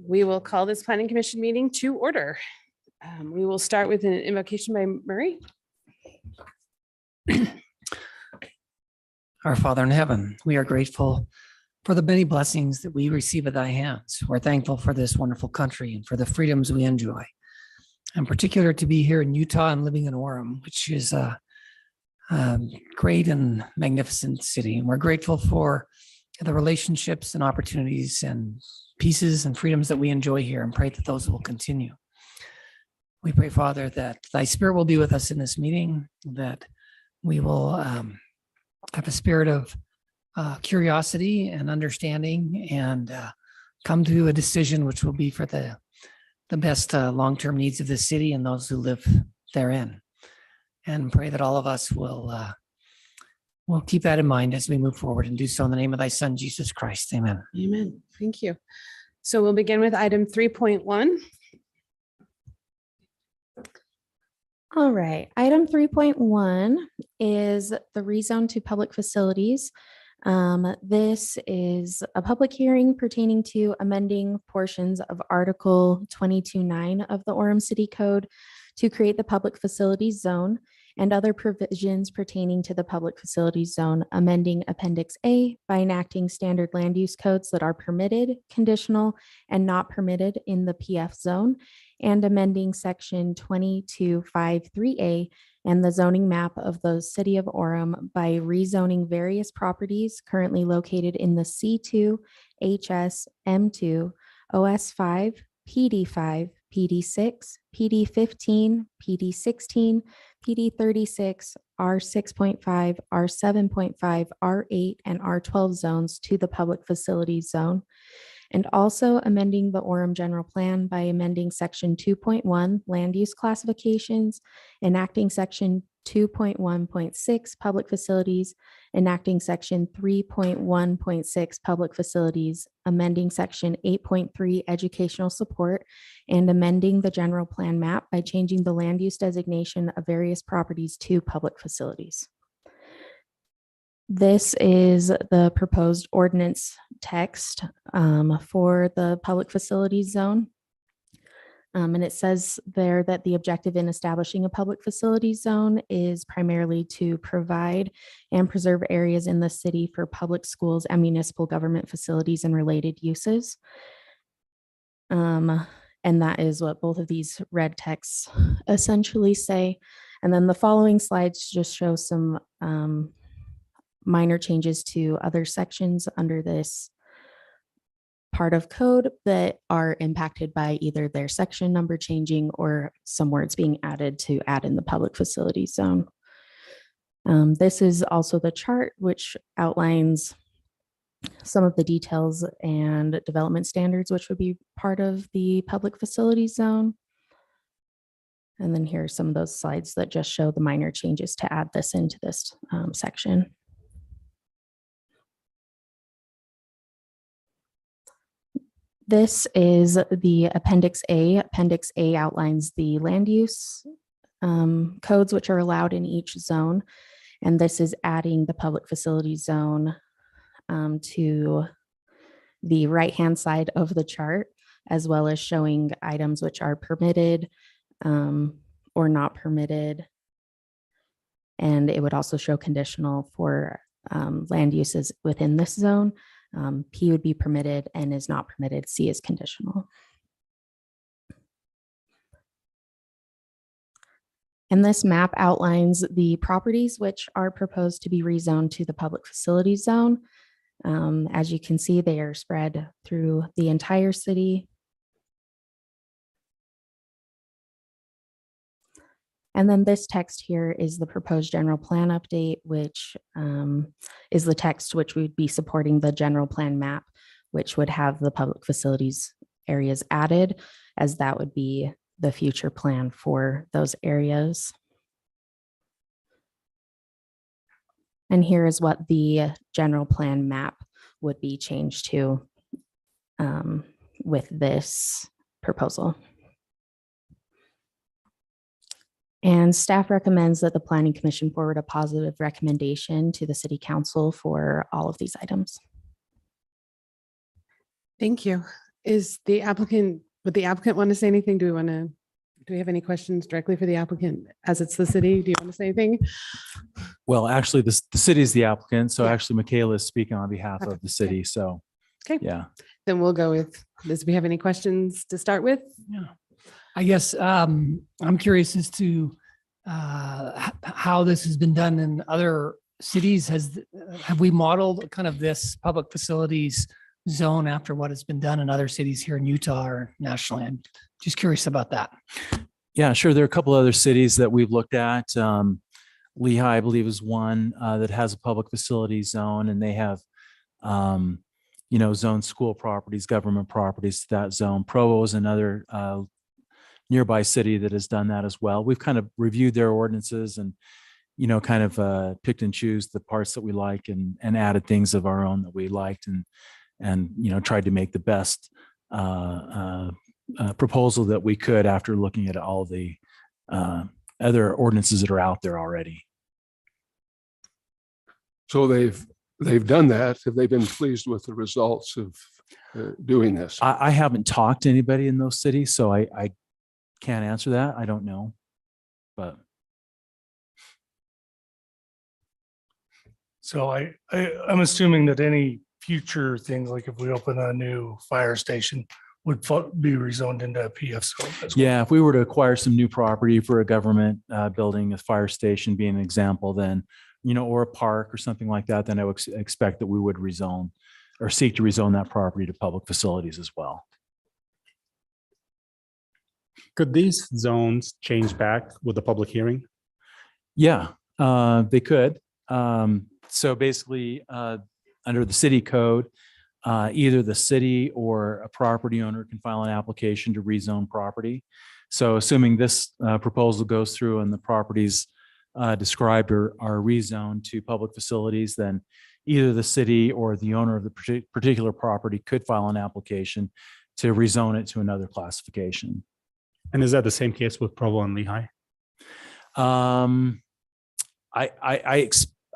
We will call this planning commission meeting to order. We will start with an invocation by Murray. Our Father in heaven, we are grateful for the many blessings that we receive at thy hands. We're thankful for this wonderful country and for the freedoms we enjoy. In particular, to be here in Utah and living in Orem, which is a great and magnificent city. And we're grateful for the relationships and opportunities and pieces and freedoms that we enjoy here, and pray that those will continue. We pray, Father, that thy spirit will be with us in this meeting, that we will have a spirit of curiosity and understanding, and come to a decision which will be for the best long-term needs of the city and those who live therein. And pray that all of us will keep that in mind as we move forward, and do so in the name of thy Son, Jesus Christ. Amen. Amen. Thank you. So we'll begin with item 3.1. All right, item 3.1 is the rezone to public facilities. This is a public hearing pertaining to amending portions of Article 22.9 of the Orem City Code to create the public facilities zone and other provisions pertaining to the public facilities zone, amending Appendix A by enacting standard land use codes that are permitted, conditional, and not permitted in the PF zone, and amending Section 2253A and the zoning map of the City of Orem by rezoning various properties currently located in the C2, HS, M2, OS5, PD5, PD6, PD15, PD16, PD36, R6.5, R7.5, R8, and R12 zones to the public facilities zone, and also amending the Orem general plan by amending Section 2.1 land use classifications, enacting Section 2.1.6 public facilities, enacting Section 3.1.6 public facilities, amending Section 8.3 educational support, and amending the general plan map by changing the land use designation of various properties to public facilities. This is the proposed ordinance text for the public facilities zone. And it says there that the objective in establishing a public facilities zone is primarily to provide and preserve areas in the city for public schools and municipal government facilities and related uses. And that is what both of these red texts essentially say. And then the following slides just show some minor changes to other sections under this part of code that are impacted by either their section number changing or some words being added to add in the public facilities zone. This is also the chart which outlines some of the details and development standards which would be part of the public facilities zone. And then here are some of those slides that just show the minor changes to add this into this section. This is the Appendix A. Appendix A outlines the land use codes which are allowed in each zone. And this is adding the public facilities zone to the right-hand side of the chart, as well as showing items which are permitted or not permitted. And it would also show conditional for land uses within this zone. P would be permitted and is not permitted. C is conditional. And this map outlines the properties which are proposed to be rezoned to the public facilities zone. As you can see, they are spread through the entire city. And then this text here is the proposed general plan update, which is the text which would be supporting the general plan map, which would have the public facilities areas added, as that would be the future plan for those areas. And here is what the general plan map would be changed to with this proposal. And staff recommends that the Planning Commission forward a positive recommendation to the City Council for all of these items. Thank you. Would the applicant want to say anything? Do we have any questions directly for the applicant as it's the city? Do you want to say anything? Well, actually, the city is the applicant. So Yeah. actually, Michaela is speaking on behalf of the city. So, Okay. yeah. Then we'll go with, does we have any questions to start with? Yeah. I guess I'm curious as to how this has been done in other cities. Have we modeled kind of this public facilities zone after what has been done in other cities here in Utah or nationally? I'm just curious about that. Yeah, sure. There are a couple other cities that we've looked at. Lehigh, I believe, is one that has a public facility zone, and they have, zoned school properties, government properties to that zone. Provo is another nearby city that has done that as well. We've kind of reviewed their ordinances and, kind of picked and choose the parts that we like and added things of our own that we liked and tried to make the best proposal that we could after looking at all the other ordinances that are out there already. So they've done that. Have they been pleased with the results of doing this? I haven't talked to anybody in those cities, so I can't answer that. I don't know, but. So I'm assuming that any future things, like if we open a new fire station, would be rezoned into a PF zone as well. Yeah, if we were to acquire some new property for a government building, a fire station being an example, then, or a park or something like that, then I would expect that we would rezone or seek to rezone that property to public facilities as well. Could these zones change back with the public hearing? Yeah, they could. So basically, under the city code, either the city or a property owner can file an application to rezone property. So assuming this proposal goes through and the properties described are rezoned to public facilities, then either the city or the owner of the particular property could file an application to rezone it to another classification. And is that the same case with Provo and Lehigh?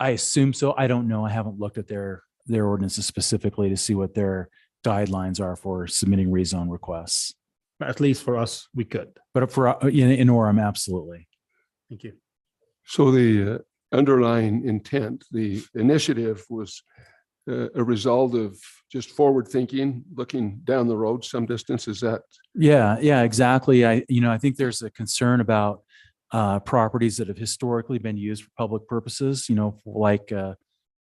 I assume so. I don't know. I haven't looked at their ordinances specifically to see what their guidelines are for submitting rezone requests. At least for us, we could. But for in Orem, absolutely. Thank you. So the underlying intent, the initiative was a result of just forward thinking, looking down the road some distance. Is that? Yeah, exactly. I think there's a concern about properties that have historically been used for public purposes, like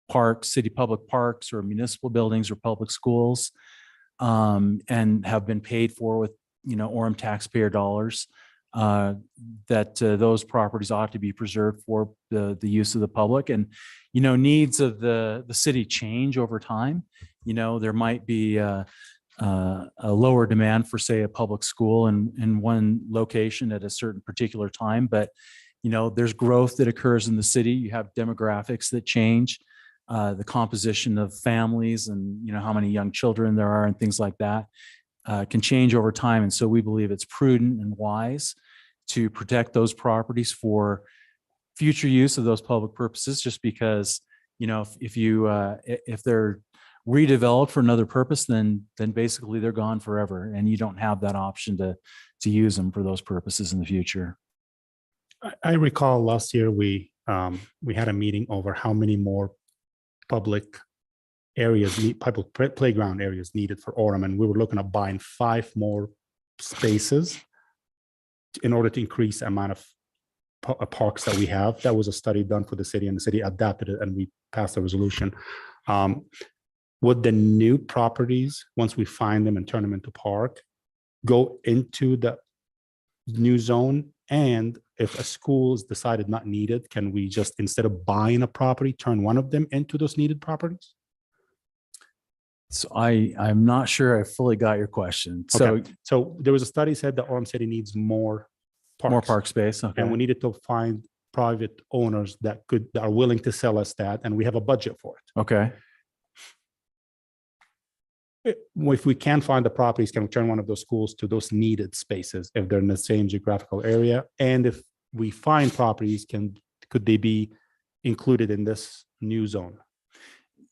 parks, city public parks or municipal buildings or public schools, and have been paid for with, Orem taxpayer dollars, that those properties ought to be preserved for the use of the public. And, needs of the city change over time. There might be a lower demand for, say, a public school in one location at a certain particular time. But, there's growth that occurs in the city. You have demographics that change, the composition of families and, how many young children there are and things like that can change over time. And so we believe it's prudent and wise to protect those properties for future use of those public purposes, just because, if they're redeveloped for another purpose, then basically they're gone forever, and you don't have that option to use them for those purposes in the future. I recall last year we had a meeting over how many more public playground areas needed for Orem, and we were looking at buying 5 more spaces in order to increase the amount of parks that we have. That was a study done for the city, and the city adapted it, and we passed a resolution. Would the new properties, once we find them and turn them into park, go into the new zone? And if a school is decided not needed, can we just, instead of buying a property, turn one of them into those needed properties? So I'm not sure I fully got your question. So there was a study said that Orem City needs more parks. More park space. Okay. And we needed to find private owners that are willing to sell us that, and we have a budget for it. Okay. If we can find the properties, can we turn one of those schools to those needed spaces if they're in the same geographical area? And if we find properties, could they be included in this new zone?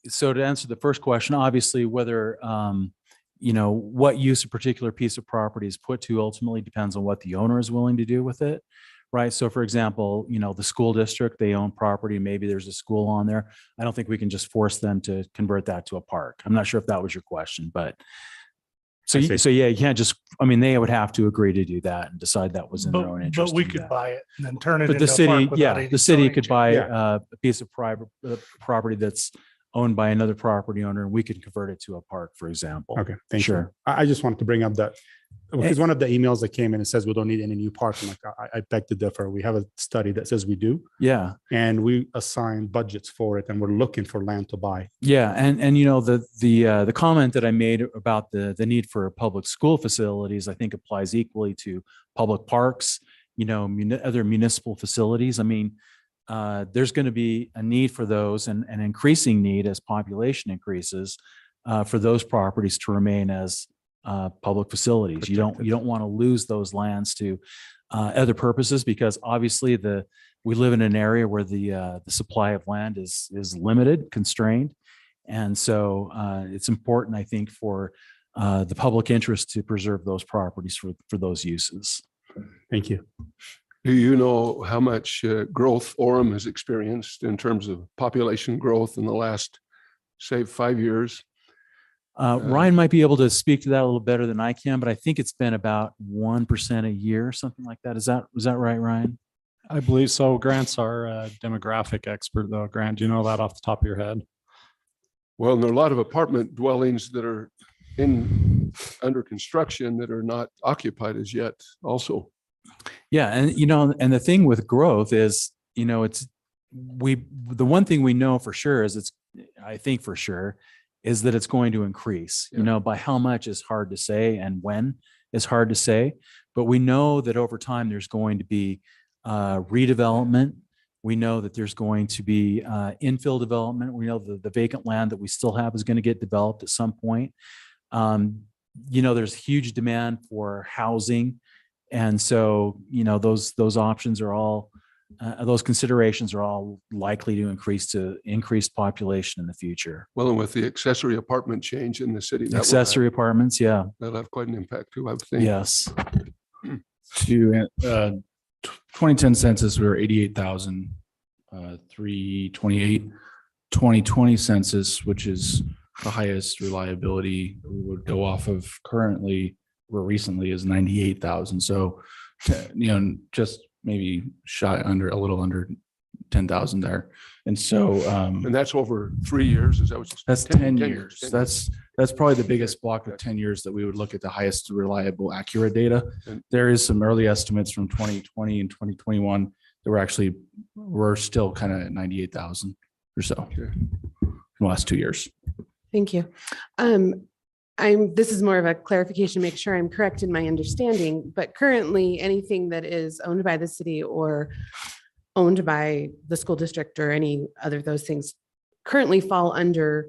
So to answer the first question, obviously, whether what use a particular piece of property is put to ultimately depends on what the owner is willing to do with it. Right. So for example, the school district, they own property, maybe there's a school on there. I don't think we can just force them to convert that to a park. I'm not sure if that was your question, but so, I see. so yeah, you can't just, they would have to agree to do that and decide that was in their own But interest. we to do could that. buy it and then turn it But into the a city, park without any the city zoning could change. buy Yeah. a piece of private property that's owned by another property owner, and we could convert it to a park, for example. Okay, thank you. Sure. I just wanted to bring up that because one of the emails that came in, it says we don't need any new parking. Like I beg to differ. We have a study that says we do, Yeah. and we assign budgets for it, and we're looking for land to buy. Yeah, and the comment that I made about the need for public school facilities, I think applies equally to public parks, other municipal facilities. There's going to be a need for those, and an increasing need as population increases for those properties to remain as public facilities. You don't want to lose those lands to other purposes, because obviously we live in an area where the supply of land is limited, constrained. And so it's important, I think, for the public interest to preserve those properties for those uses. Thank you. Do you know how much growth Orem has experienced in terms of population growth in the last, say, 5 years? Ryan might be able to speak to that a little better than I can, but I think it's been about 1% a year, something like that. Is that right, Ryan? I believe so. Grant's our demographic expert, though. Grant, do you know that off the top of your head? Well, and there are a lot of apartment dwellings that are under construction that are not occupied as yet also. Yeah. And, and the thing with growth is, the one thing we know for sure is is that it's going to increase. Yeah. By how much is hard to say, and when is hard to say, but we know that over time there's going to be redevelopment. We know that there's going to be infill development. We know the vacant land that we still have is going to get developed at some point. There's huge demand for housing. And so, those options are all, those considerations are all likely to increase population in the future. Well, and with the accessory apartment change in the city, Accessory apartments, yeah. that'll have quite an impact too, I would think. Yes. To 2010 census, we were 88,328. 2020 census, which is the highest reliability we would go off of currently, or recently, is 98,000. So, just maybe a little under 10,000 there. And so, And that's over 3 years. Is that what? that's 10 years. That's probably the biggest block of 10 years that we would look at the highest reliable, accurate data. There is some early estimates from 2020 and 2021 that we're still kind of at 98,000 or so in the last 2 years. Thank you. This is more of a clarification, make sure I'm correct in my understanding, but currently anything that is owned by the city or owned by the school district or any other of those things currently fall under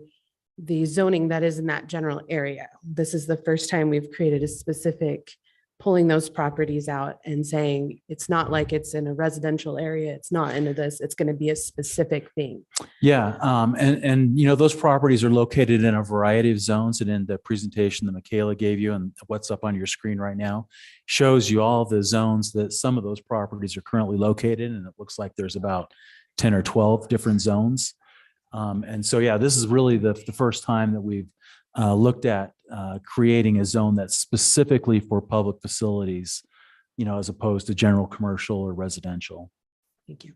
the zoning that is in that general area. This is the first time we've created a specific, pulling those properties out and saying, it's not like it's in a residential area. It's not into this, it's going to be a specific thing. Yeah. And those properties are located in a variety of zones, and in the presentation that Michaela gave you and what's up on your screen right now shows you all the zones that some of those properties are currently located. And it looks like there's about 10 or 12 different zones. And so, yeah, this is really the first time that we've looked at creating a zone that's specifically for public facilities, as opposed to general commercial or residential. Thank you.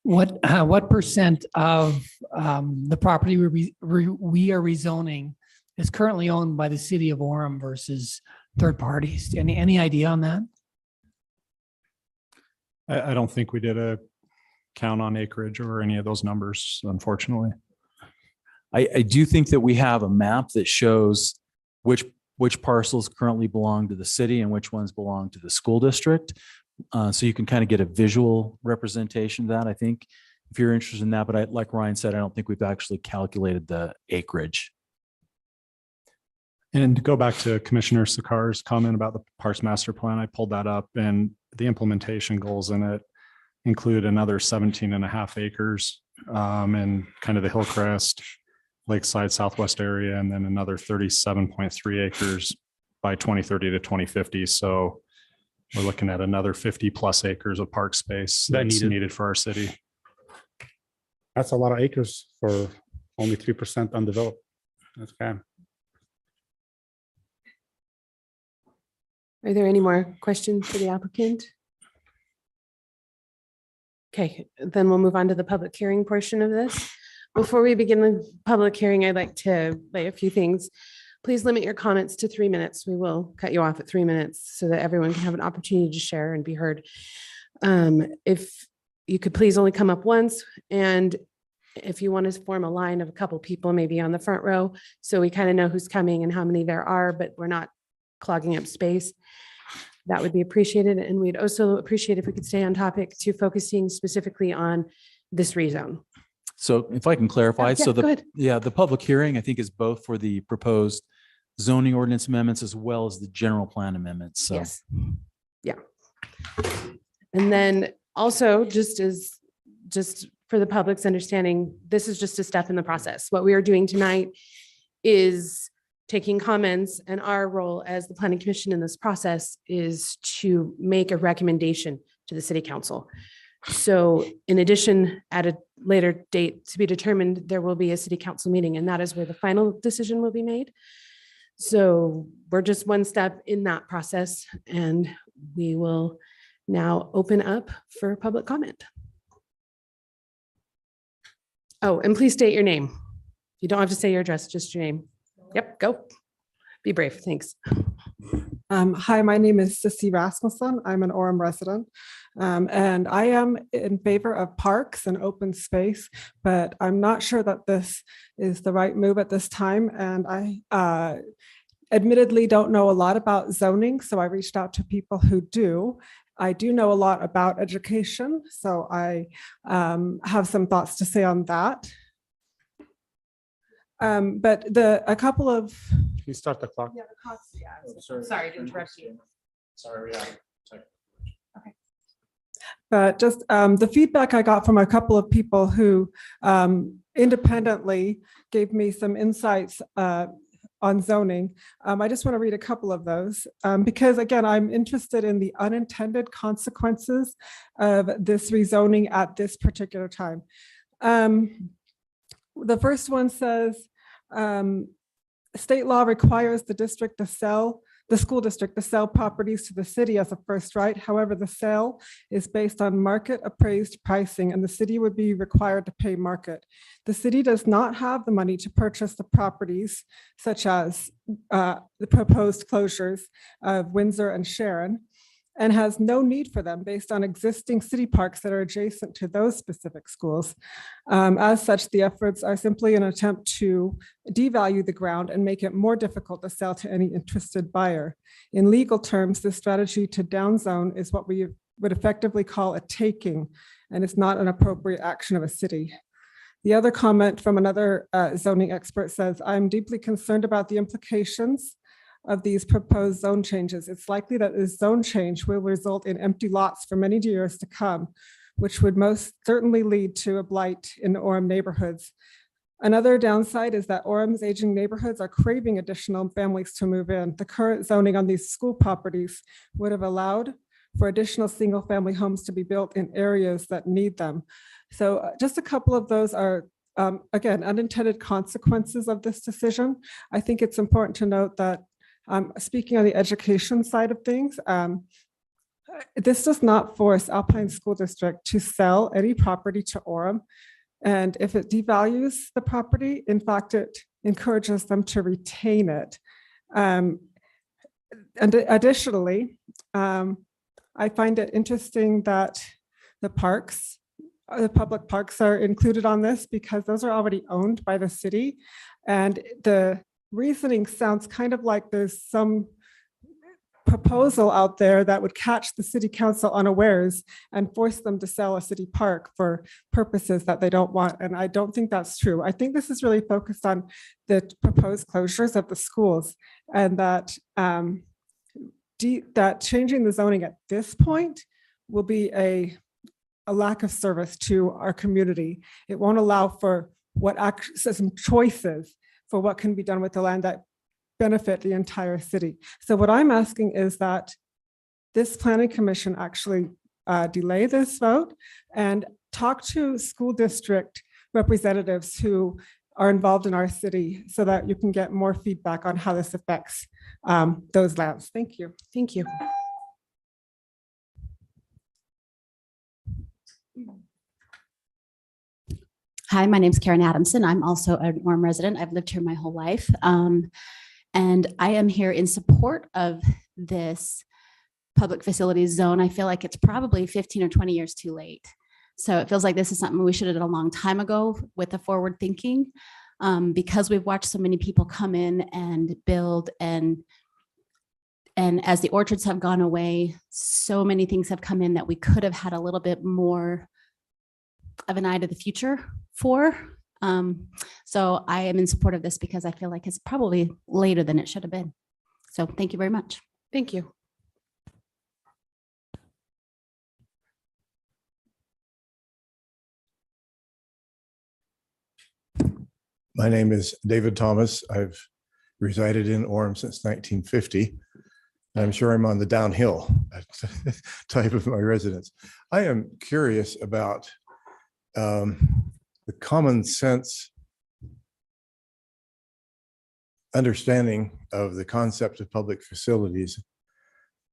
What percent of the property we are rezoning is currently owned by the city of Orem versus third parties? Any idea on that? I don't think we did a count on acreage or any of those numbers, unfortunately. I do think that we have a map that shows which parcels currently belong to the city and which ones belong to the school district. So you can kind of get a visual representation of that, I think, if you're interested in that. But like Ryan said, I don't think we've actually calculated the acreage. And to go back to Commissioner Sakar's comment about the Parks Master Plan, I pulled that up, and the implementation goals in it include another 17.5 acres and kind of the Hillcrest Lakeside Southwest area, and then another 37.3 acres by 2030 to 2050. So we're looking at another 50 plus acres of park space That that's needed. needed for our city. That's a lot of acres for only 3% undeveloped. That's okay. Are there any more questions for the applicant? Okay, then we'll move on to the public hearing portion of this. Before we begin the public hearing, I'd like to lay a few things. Please limit your comments to 3 minutes. We will cut you off at 3 minutes so that everyone can have an opportunity to share and be heard. If you could please only come up once, and if you want to form a line of a couple people, maybe on the front row, so we kind of know who's coming and how many there are, but we're not clogging up space, that would be appreciated. And we'd also appreciate if we could stay on topic to focusing specifically on this rezone. So if I can clarify, Yeah, so go ahead. the public hearing, I think, is both for the proposed zoning ordinance amendments as well as the general plan amendments. So Yes. Yeah. And then also, just for the public's understanding, this is just a step in the process. What we are doing tonight is taking comments, and our role as the planning commission in this process is to make a recommendation to the city council. So in addition, at a later date to be determined, there will be a city council meeting, and that is where the final decision will be made. So we're just one step in that process, and we will now open up for public comment. Oh, and please state your name. You don't have to say your address, just your name. Yep, go. Be brave, thanks. Hi, my name is Sissy Rasmussen. I'm an Orem resident. And I am in favor of parks and open space, but I'm not sure that this is the right move at this time. And I admittedly don't know a lot about zoning, so I reached out to people who do. I do know a lot about education, so I have some thoughts to say on that. But a couple of Can you start the clock? Sorry to interrupt you. Sorry. But just the feedback I got from a couple of people who independently gave me some insights on zoning. I just want to read a couple of those because, again, I'm interested in the unintended consequences of this rezoning at this particular time. The first one says, state law requires the school district to sell properties to the city as a first right. However, the sale is based on market appraised pricing, and the city would be required to pay market. The city does not have the money to purchase the properties, such as the proposed closures of Windsor and Sharon, and has no need for them based on existing city parks that are adjacent to those specific schools. As such, the efforts are simply an attempt to devalue the ground and make it more difficult to sell to any interested buyer. In legal terms, this strategy to downzone is what we would effectively call a taking, and it's not an appropriate action of a city. The other comment from another zoning expert says, I'm deeply concerned about the implications of these proposed zone changes. It's likely that this zone change will result in empty lots for many years to come, which would most certainly lead to a blight in the Orem neighborhoods. Another downside is that Orem's aging neighborhoods are craving additional families to move in. The current zoning on these school properties would have allowed for additional single-family homes to be built in areas that need them. So just a couple of those are, again, unintended consequences of this decision. I think it's important to note that speaking on the education side of things, this does not force Alpine School District to sell any property to Orem. And if it devalues the property, in fact, it encourages them to retain it. And additionally, I find it interesting that the public parks are included on this because those are already owned by the city. And the reasoning sounds kind of like there's some proposal out there that would catch the city council unawares and force them to sell a city park for purposes that they don't want. And I don't think that's true. I think this is really focused on the proposed closures of the schools, and that that changing the zoning at this point will be a lack of service to our community. It won't allow for some choices for what can be done with the land that benefit the entire city. So what I'm asking is that this planning commission actually delay this vote and talk to school district representatives who are involved in our city so that you can get more feedback on how this affects those lands. Thank you. Thank you. Hi, my name's Karen Adamson. I'm also an Orem resident. I've lived here my whole life. And I am here in support of this public facilities zone. I feel like it's probably 15 or 20 years too late. So it feels like this is something we should have done a long time ago with the forward thinking, because we've watched so many people come in and build, and as the orchards have gone away, so many things have come in that we could have had a little bit more of an eye to the future for. So I am in support of this because I feel like it's probably later than it should have been. So thank you very much. Thank you. My name is David Thomas. I've resided in Orem since 1950. I'm sure I'm on the downhill type of my residence. I am curious about the common sense understanding of the concept of public facilities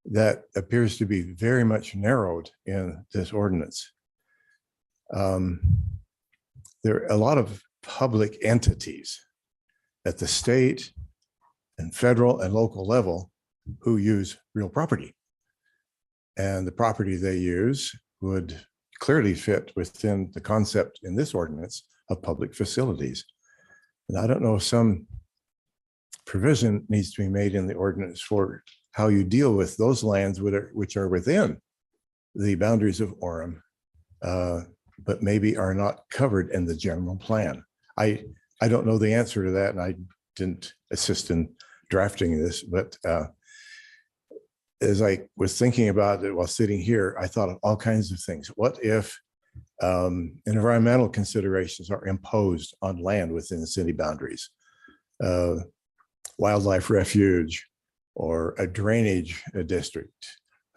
that appears to be very much narrowed in this ordinance. There are a lot of public entities at the state and federal and local level who use real property. And the property they use would clearly fit within the concept in this ordinance of public facilities. And I don't know if some provision needs to be made in the ordinance for how you deal with those lands which are within the boundaries of Orem, but maybe are not covered in the general plan. I don't know the answer to that, and I didn't assist in drafting this, but as I was thinking about it while sitting here, I thought of all kinds of things. What if environmental considerations are imposed on land within the city boundaries? Wildlife refuge, or a drainage district,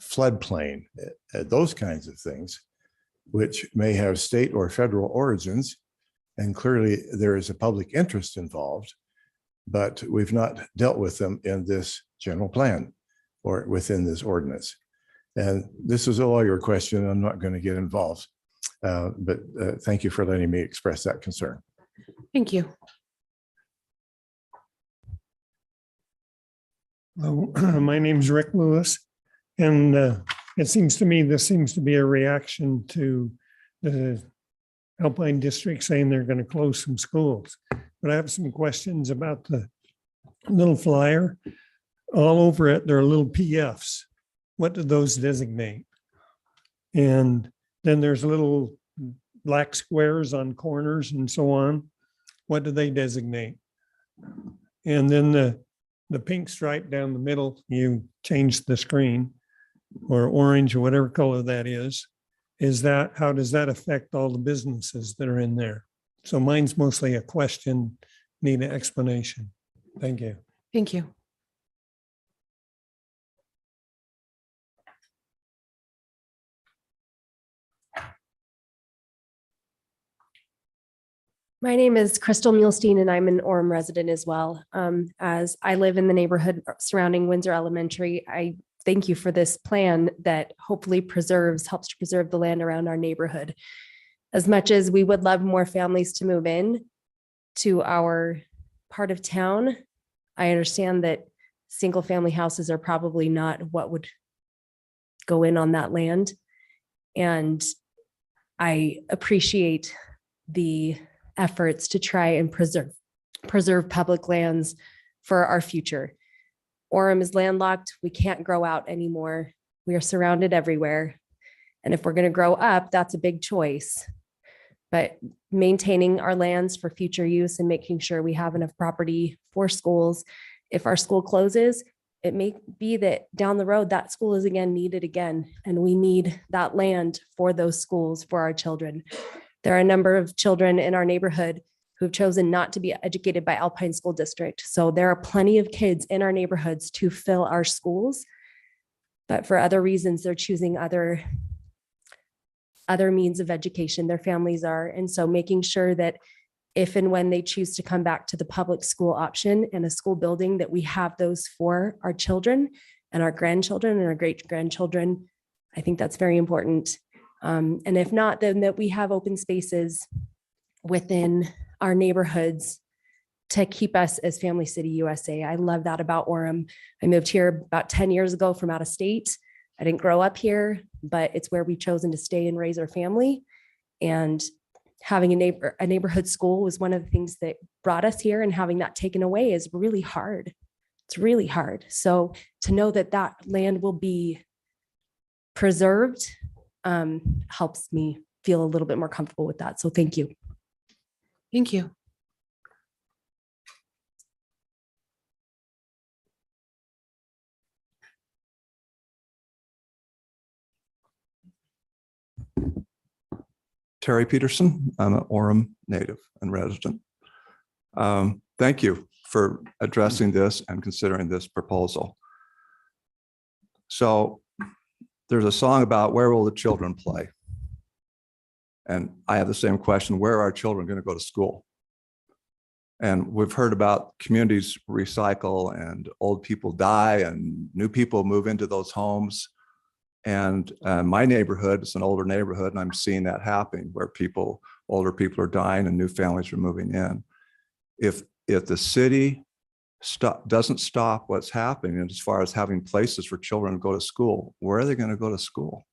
floodplain, those kinds of things, which may have state or federal origins. And clearly there is a public interest involved, but we've not dealt with them in this general plan or within this ordinance. And this is a lawyer question. I'm not going to get involved, but thank you for letting me express that concern. Thank you. My name's Rick Lewis, and it seems to me this seems to be a reaction to the Alpine District saying they're going to close some schools. But I have some questions about the little flyer. All over it, there are little PFs. What do those designate? And then there's little black squares on corners and so on. What do they designate? And then the pink stripe down the middle, you change the screen, or orange or whatever color that is that, how does that affect all the businesses that are in there? So mine's mostly a question, need an explanation. Thank you. Thank you. My name is Crystal Muhlstein, and I'm an Orem resident as well. As I live in the neighborhood surrounding Windsor Elementary, I thank you for this plan that hopefully helps to preserve the land around our neighborhood. As much as we would love more families to move in to our part of town, I understand that single family houses are probably not what would go in on that land. And I appreciate the efforts to try and preserve public lands for our future. Orem is landlocked. We can't grow out anymore. We are surrounded everywhere. And if we're going to grow up, that's a big choice. But maintaining our lands for future use and making sure we have enough property for schools. If our school closes, it may be that down the road, that school is again needed again, and we need that land for those schools for our children. There are a number of children in our neighborhood who have chosen not to be educated by Alpine School District. So there are plenty of kids in our neighborhoods to fill our schools, but for other reasons, they're choosing other means of education, their families are. And so making sure that if and when they choose to come back to the public school option in a school building, that we have those for our children and our grandchildren and our great-grandchildren. I think that's very important. And if not, then that we have open spaces within our neighborhoods to keep us as Family City USA. I love that about Orem. I moved here about 10 years ago from out of state. I didn't grow up here, but it's where we've chosen to stay and raise our family. And having a neighborhood school was one of the things that brought us here, and having that taken away is really hard. It's really hard. So to know that that land will be preserved helps me feel a little bit more comfortable with that. So thank you. Thank you. Terry Peterson. I'm an Orem native and resident. Thank you for addressing this and considering this proposal. So there's a song about where will the children play? And I have the same question, where are our children going to go to school? And we've heard about communities recycle and old people die and new people move into those homes. And my neighborhood is an older neighborhood, and I'm seeing that happening where older people are dying and new families are moving in. If the city doesn't stop what's happening as far as having places for children to go to school, where are they going to go to school?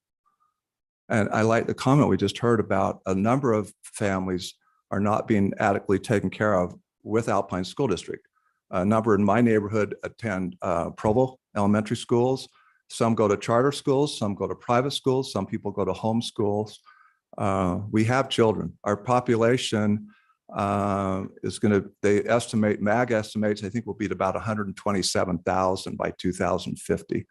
And I like the comment we just heard about a number of families are not being adequately taken care of with Alpine School District. A number in my neighborhood attend Provo elementary schools. Some go to charter schools, some go to private schools, some people go to home schools. We have children. Our population is going to, they estimate, MAG estimates, I think will be at about 127,000 by 2050.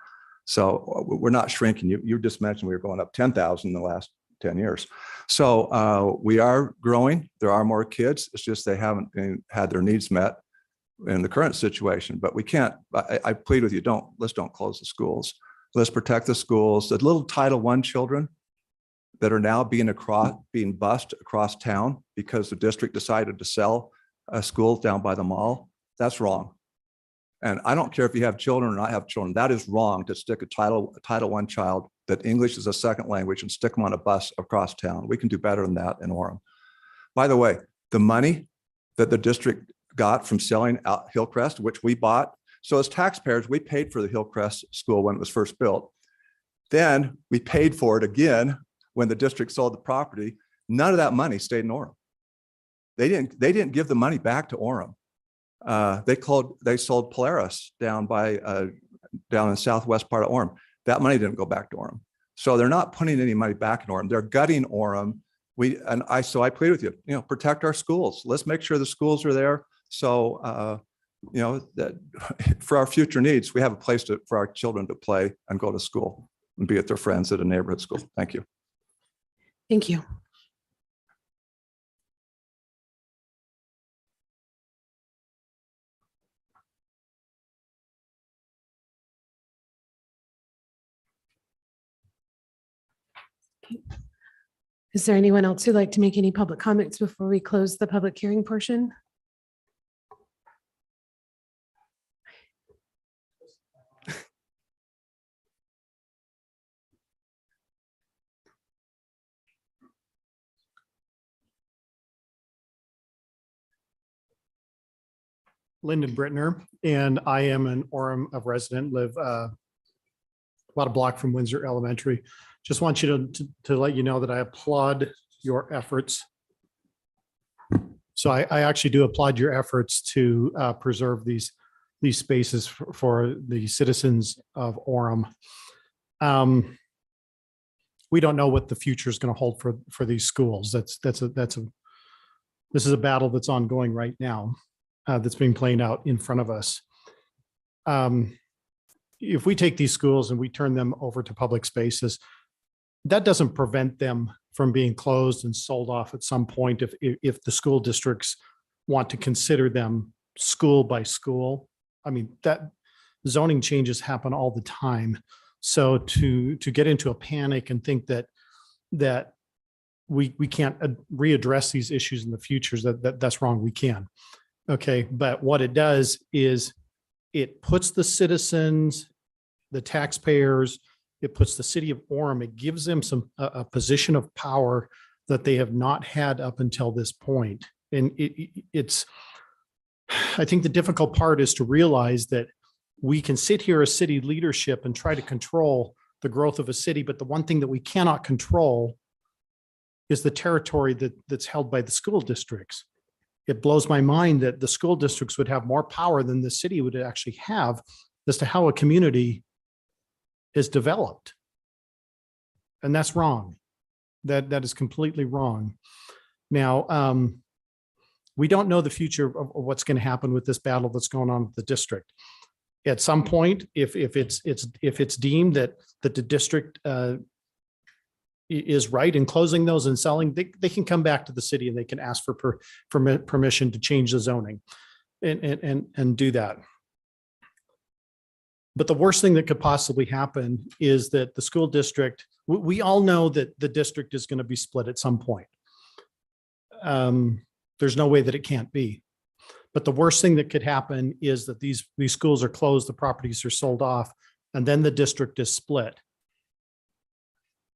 So we're not shrinking. You just mentioned we were going up 10,000 in the last 10 years. So we are growing. There are more kids. It's just they haven't had their needs met in the current situation. But we can't, I plead with you, let's don't close the schools. Let's protect the schools. The little Title I children that are now being bused across town because the district decided to sell a school down by the mall, that's wrong. And I don't care if you have children or not have children, that is wrong to stick a Title I child that English is a second language and stick them on a bus across town. We can do better than that in Orem. By the way, the money that the district got from selling out Hillcrest, which we bought. So as taxpayers, we paid for the Hillcrest school when it was first built. Then we paid for it again when the district sold the property. None of that money stayed in Orem. They didn't give the money back to Orem. They sold Polaris down in the southwest part of Orem. That money didn't go back to Orem. So they're not putting any money back in Orem. They're gutting Orem. So I plead with you, protect our schools. Let's make sure the schools are there. So, that for our future needs, we have a place for our children to play and go to school and be with their friends at a neighborhood school. Thank you. Thank you. Is there anyone else who'd like to make any public comments before we close the public hearing portion? Lyndon Brittner, and I am an Orem of resident, live about a block from Windsor Elementary. Just want you to let you know that I applaud your efforts. So I actually do applaud your efforts to preserve these spaces for the citizens of Orem. We don't know what the future is going to hold for these schools. This is a battle that's ongoing right now. That's being played out in front of us. If we take these schools and we turn them over to public spaces, that doesn't prevent them from being closed and sold off at some point if the school districts want to consider them school by school. I mean, that zoning changes happen all the time. So to get into a panic and think that we can't readdress these issues in the future, that's wrong. We can. Okay. But what it does is it puts the citizens, the taxpayers, it puts the city of Orem, it gives them a position of power that they have not had up until this point. And it's, I think the difficult part is to realize that we can sit here as city leadership and try to control the growth of a city, but the one thing that we cannot control is the territory that's held by the school districts. It blows my mind that the school districts would have more power than the city would actually have as to how a community is developed. And that's wrong. That is completely wrong. Now, we don't know the future of what's going to happen with this battle that's going on with the district. At some point, if it's deemed that the district is right in closing those and selling, they can come back to the city and they can ask for permission to change the zoning and do that. But the worst thing that could possibly happen is that the school district, we all know that the district is going to be split at some point. There's no way that it can't be. But the worst thing that could happen is that these schools are closed, the properties are sold off, and then the district is split.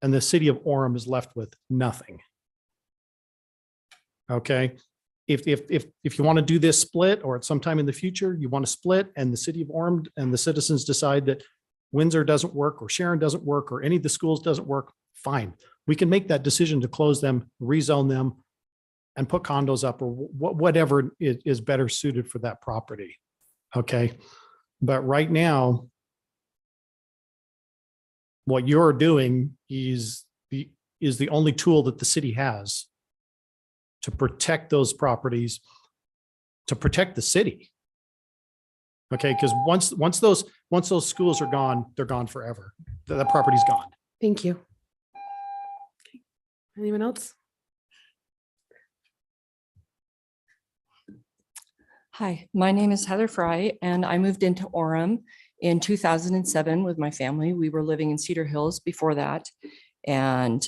And the city of Orem is left with nothing. Okay. If you want to do this split, or at some time in the future, you want to split and the city of Orem and the citizens decide that Windsor doesn't work or Sharon doesn't work or any of the schools doesn't work, fine. We can make that decision to close them, rezone them, and put condos up or whatever is better suited for that property. Okay. But right now, what you're doing is the only tool that the city has to protect those properties, to protect the city. Okay, because once those schools are gone, they're gone forever. That property's gone. Thank you. Okay. Anyone else? Hi, my name is Heather Fry, and I moved into Orem in 2007 with my family. We were living in Cedar Hills before that. And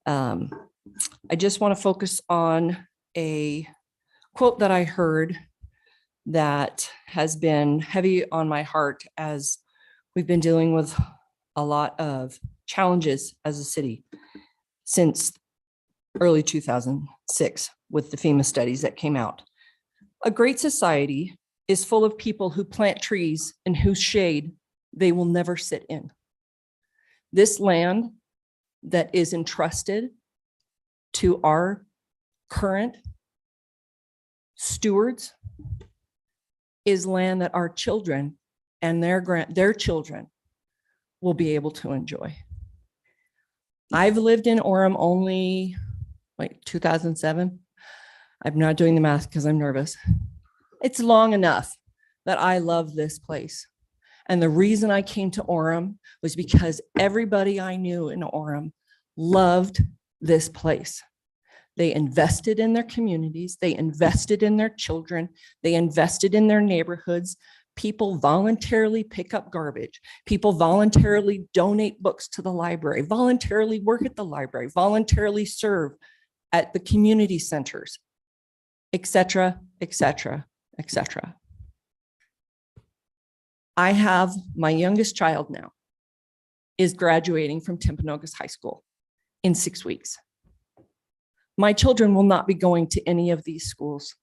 I just want to focus on a quote that I heard that has been heavy on my heart as we've been dealing with a lot of challenges as a city since early 2006 with the FEMA studies that came out. A great society is full of people who plant trees in whose shade they will never sit in. This land that is entrusted to our current stewards is land that our children and their children will be able to enjoy. I've lived in Orem only like 2007. I'm not doing the math because I'm nervous. It's long enough that I love this place. And the reason I came to Orem was because everybody I knew in Orem loved this place. They invested in their communities. They invested in their children. They invested in their neighborhoods. People voluntarily pick up garbage. People voluntarily donate books to the library, voluntarily work at the library, voluntarily serve at the community centers, et cetera, et cetera, et cetera. I have my youngest child now is graduating from Timpanogos High School in 6 weeks. My children will not be going to any of these schools.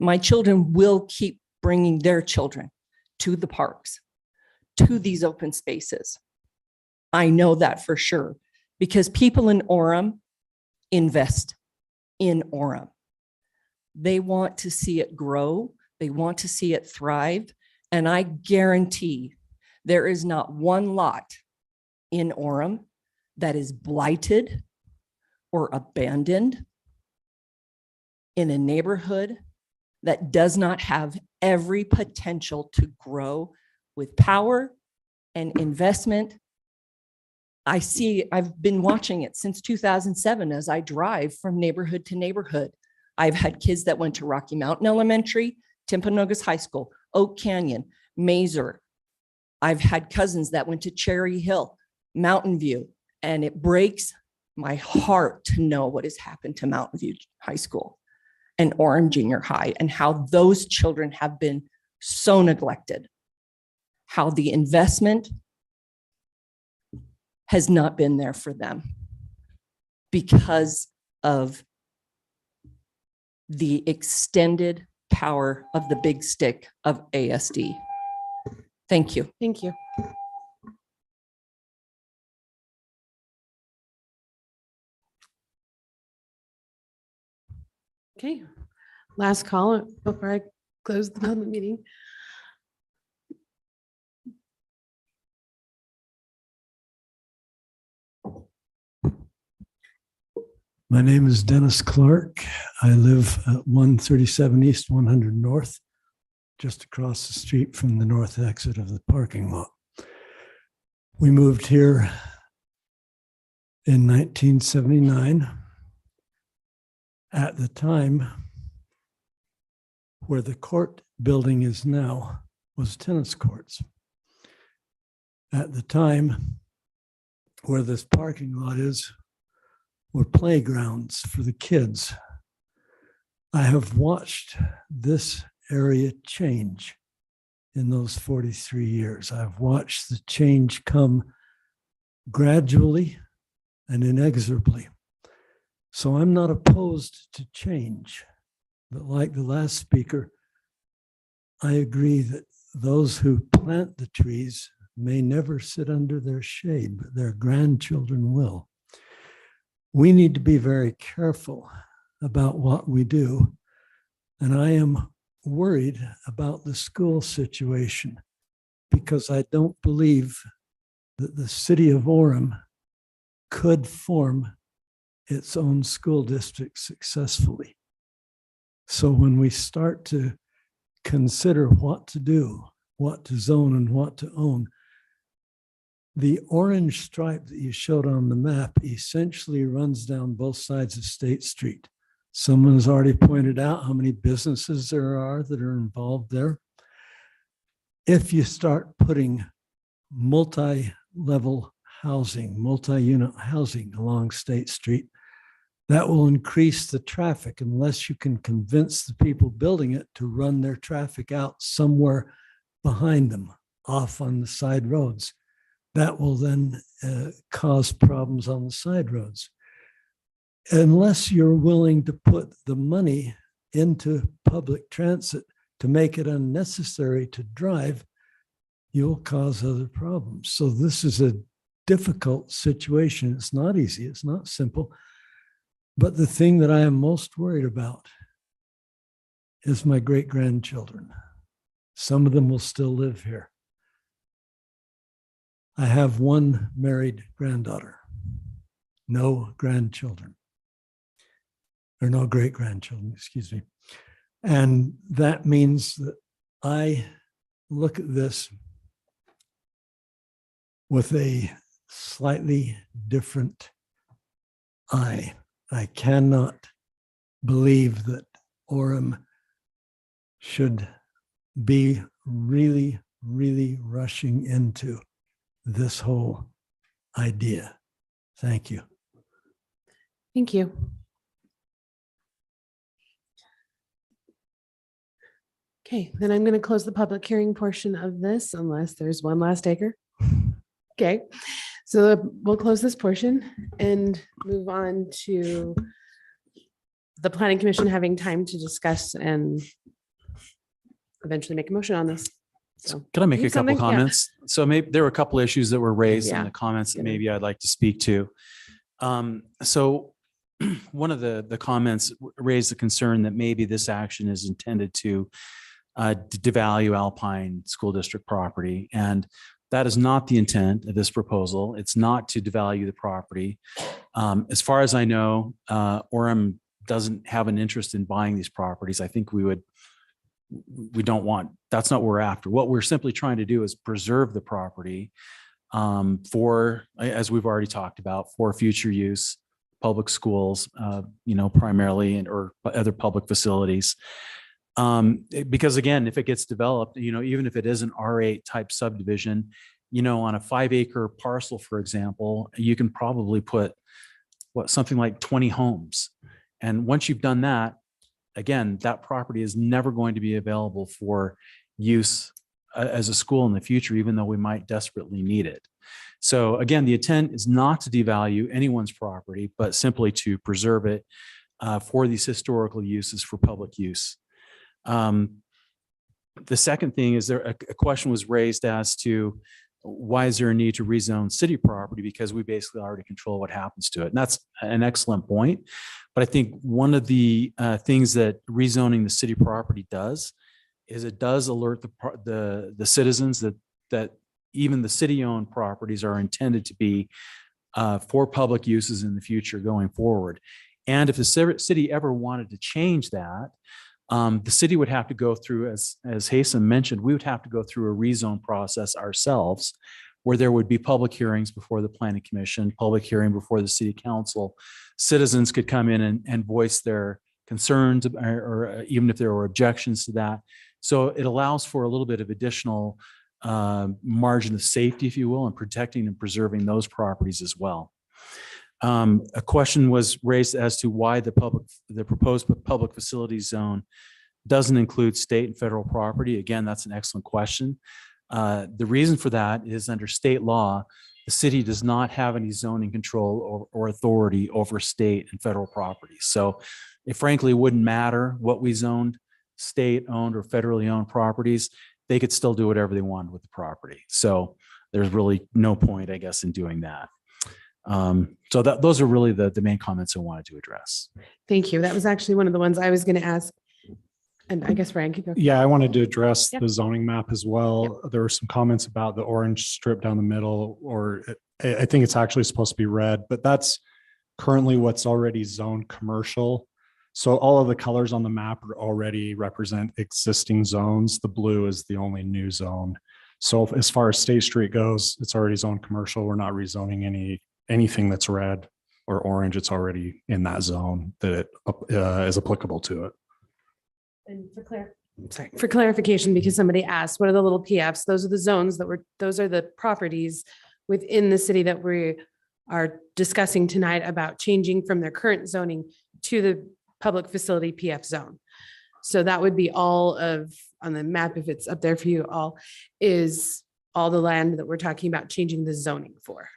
My children will keep bringing their children to the parks, to these open spaces. I know that for sure because people in Orem invest in Orem. They want to see it grow. They want to see it thrive. And I guarantee there is not one lot in Orem that is blighted or abandoned in a neighborhood that does not have every potential to grow with power and investment. I've been watching it since 2007 as I drive from neighborhood to neighborhood. I've had kids that went to Rocky Mountain Elementary, Timpanogos High School, Oak Canyon, Mazer. I've had cousins that went to Cherry Hill, Mountain View, and it breaks my heart to know what has happened to Mountain View High School and Orem Junior High, and how those children have been so neglected, how the investment has not been there for them because of the extended power of the big stick of ASD. Thank you. Thank you. Okay, last call before I close the public meeting. My name is Dennis Clark. I live at 137 East 100 North, just across the street from the north exit of the parking lot. We moved here in 1979. At the time, where the court building is now was tennis courts. At the time, where this parking lot is, were playgrounds for the kids. I have watched this area change in those 43 years. I've watched the change come gradually and inexorably. So I'm not opposed to change, but like the last speaker, I agree that those who plant the trees may never sit under their shade, but their grandchildren will. We need to be very careful about what we do. And I am worried about the school situation because I don't believe that the city of Orem could form its own school district successfully. So when we start to consider what to do, what to zone and what to own, the orange stripe that you showed on the map essentially runs down both sides of State Street. Someone has already pointed out how many businesses there are that are involved there. If you start putting multi-level housing, multi-unit housing along State Street, that will increase the traffic unless you can convince the people building it to run their traffic out somewhere behind them, off on the side roads. That will then cause problems on the side roads. Unless you're willing to put the money into public transit to make it unnecessary to drive, you'll cause other problems. So this is a difficult situation. It's not easy. It's not simple. But the thing that I am most worried about is my great-grandchildren. Some of them will still live here. I have one married granddaughter, no grandchildren, or no great-grandchildren, excuse me. And that means that I look at this with a slightly different eye. I cannot believe that Orem should be really, really rushing into this whole idea. Thank you. Thank you. Okay, then I'm going to close the public hearing portion of this unless there's one last taker. Okay, so we'll close this portion and move on to the Planning Commission having time to discuss and eventually make a motion on this. So, Can I make you a have couple something? Yeah. comments? So maybe there were a couple issues that were raised in Yeah. the comments that Yeah. maybe I'd like to speak to. So one of the comments raised the concern that maybe this action is intended to devalue Alpine School District property. And that is not the intent of this proposal. It's not to devalue the property. As far as I know, Orem doesn't have an interest in buying these properties. I think we don't want, that's not what we're after. What we're simply trying to do is preserve the property for, as we've already talked about, for future use, public schools, primarily, or other public facilities. Because again, if it gets developed, even if it is an R8 type subdivision, on a 5-acre parcel, for example, you can probably put something like 20 homes. And once you've done that, again, that property is never going to be available for use as a school in the future, even though we might desperately need it. So again, the intent is not to devalue anyone's property, but simply to preserve it for these historical uses for public use. The second thing is a question was raised as to why is there a need to rezone city property? Because we basically already control what happens to it. And that's an excellent point. But I think one of the things that rezoning the city property does is it does alert the citizens that even the city-owned properties are intended to be for public uses in the future going forward. And if the city ever wanted to change that, the city would have to go through, as Haysom mentioned, we would have to go through a rezone process ourselves, where there would be public hearings before the planning commission, public hearing before the city council. Citizens could come in and voice their concerns, or even if there were objections to that. So it allows for a little bit of additional margin of safety, if you will, in protecting and preserving those properties as well. A question was raised as to why the proposed public facilities zone doesn't include state and federal property. Again, that's an excellent question. The reason for that is under state law, the city does not have any zoning control or authority over state and federal properties. So it frankly wouldn't matter what we zoned, state-owned or federally owned properties. They could still do whatever they wanted with the property. So there's really no point, I guess, in doing that. So those are really the main comments I wanted to address. Thank you. That was actually one of the ones I was going to ask. And I guess Ryan could go. Yeah, I wanted to address Yep. the zoning map as well. There were some comments about the orange strip down the middle, or I think it's actually supposed to be red, but that's currently what's already zoned commercial. So all of the colors on the map already represent existing zones. The blue is the only new zone. So as far as State Street goes, it's already zoned commercial. We're not rezoning anything that's red or orange. It's already in that zone that it is applicable to it. And for clarification, because somebody asked, what are the little PFs? Those are the zones those are the properties within the city that we are discussing tonight about changing from their current zoning to the public facility PF zone. So that would be all of, on the map, if it's up there for you all, is all the land that we're talking about changing the zoning for.